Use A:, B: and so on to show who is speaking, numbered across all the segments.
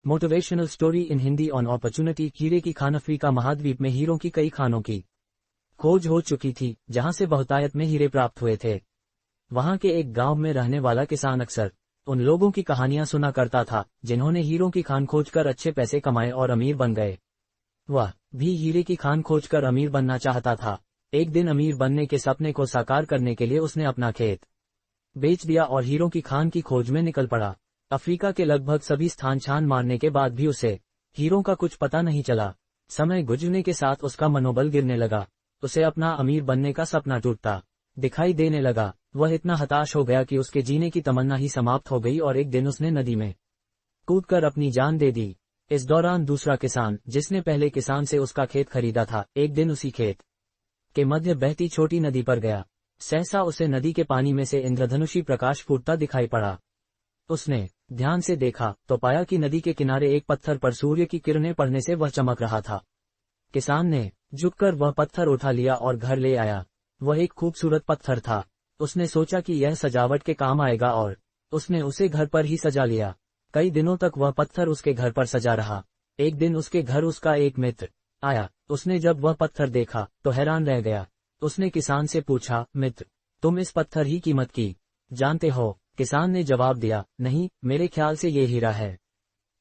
A: Motivational story in Hindi on opportunity. हीरे की Khan. Africa महाद्वीप में हीरों की कई खानों की खोज हो चुकी थी, जहां से बहुतायत में हीरे प्राप्त हुए थे। वहां के एक गांव में रहने वाला किसान अक्सर उन लोगों की कहानियां सुना करता था जिन्होंने हीरों की खान खोजकर अच्छे पैसे कमाए और अमीर बन गए। वह भी हीरे की खान खोजकर अमीर बनना चाहता था। एक दिन अमीर बनने के सपने को साकार करने के लिए उसने अपना खेत बेच दिया और हीरों की खान की खोज में निकल पड़ा। अफ्रीका के लगभग सभी स्थान छान मारने के बाद भी उसे हीरों का कुछ पता नहीं चला। समय गुजरने के साथ उसका मनोबल गिरने लगा। उसे अपना अमीर बनने का सपना टूटता दिखाई देने लगा। वह इतना हताश हो गया कि उसके जीने की तमन्ना ही समाप्त हो गई और एक दिन उसने नदी में कूदकर अपनी जान दे दी। इस दौरान दूसरा किसान, जिसने पहले किसान से उसका खेत खरीदा था, एक दिन उसी खेत के मध्य बहती छोटी नदी पर गया। सहसा उसे नदी के पानी में से इंद्रधनुषी प्रकाश फूटता दिखाई पड़ा। उसने ध्यान से देखा तो पाया कि नदी के किनारे एक पत्थर पर सूर्य की किरणें पड़ने से वह चमक रहा था। किसान ने झुककर वह पत्थर उठा लिया और घर ले आया। वह एक खूबसूरत पत्थर था। उसने सोचा कि यह सजावट के काम आएगा और उसने उसे घर पर ही सजा लिया। कई दिनों तक वह पत्थर उसके घर पर सजा रहा। एक दिन उसके घर उसका एक मित्र आया। उसने जब वह पत्थर देखा तो हैरान रह गया। उसने किसान से पूछा, मित्र, तुम इस पत्थर ही कीमत की जानते हो? किसान ने जवाब दिया, नहीं, मेरे ख्याल से ये हीरा है,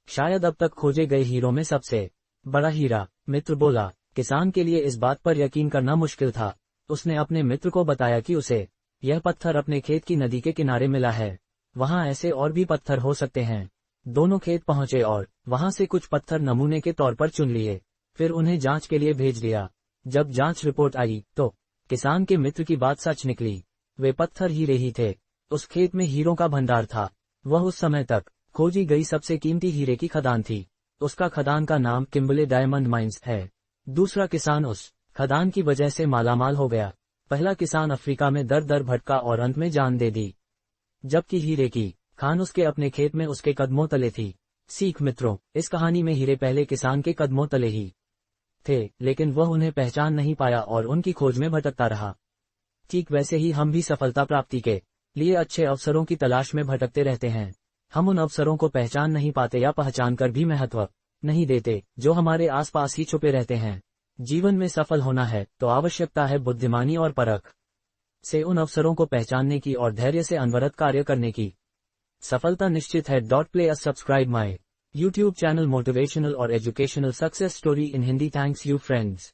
A: शायद अब तक खोजे गए हीरों में सबसे बड़ा हीरा। मित्र बोला। किसान के लिए इस बात पर यकीन करना मुश्किल था। उसने अपने मित्र को बताया कि उसे यह पत्थर अपने खेत की नदी के किनारे मिला है। वहां ऐसे और भी पत्थर हो सकते हैं। दोनों खेत पहुंचे और वहां से कुछ पत्थर नमूने के तौर पर चुन लिए, फिर उन्हें जांच के लिए भेज दिया। जब जांच रिपोर्ट आई तो किसान के मित्र की बात सच निकली। वे पत्थर हीरे ही थे। उस खेत में हीरों का भंडार था। वह उस समय तक खोजी गई सबसे कीमती हीरे की खदान थी। उसका खदान का नाम किम्बले डायमंड माइंस है। दूसरा किसान उस खदान की वजह से मालामाल हो गया। पहला किसान अफ्रीका में दर दर भटका और अंत में जान दे दी, जबकि हीरे की खान उसके अपने खेत में उसके कदमों तले थी। सीख मित्रों, इस कहानी में हीरे पहले किसान के कदमों तले ही थे, लेकिन वह उन्हें पहचान नहीं पाया और उनकी खोज में भटकता रहा। ठीक वैसे ही हम भी सफलता प्राप्ति के लिए अच्छे अवसरों की तलाश में भटकते रहते हैं। हम उन अवसरों को पहचान नहीं पाते या पहचान कर भी महत्व नहीं देते जो हमारे आसपास ही छुपे रहते हैं। जीवन में सफल होना है तो आवश्यकता है बुद्धिमानी और परख से उन अवसरों को पहचानने की और धैर्य से अनवरत कार्य करने की। सफलता निश्चित है। Play subscribe my YouTube channel motivational or educational success story in Hindi. Thanks you friends.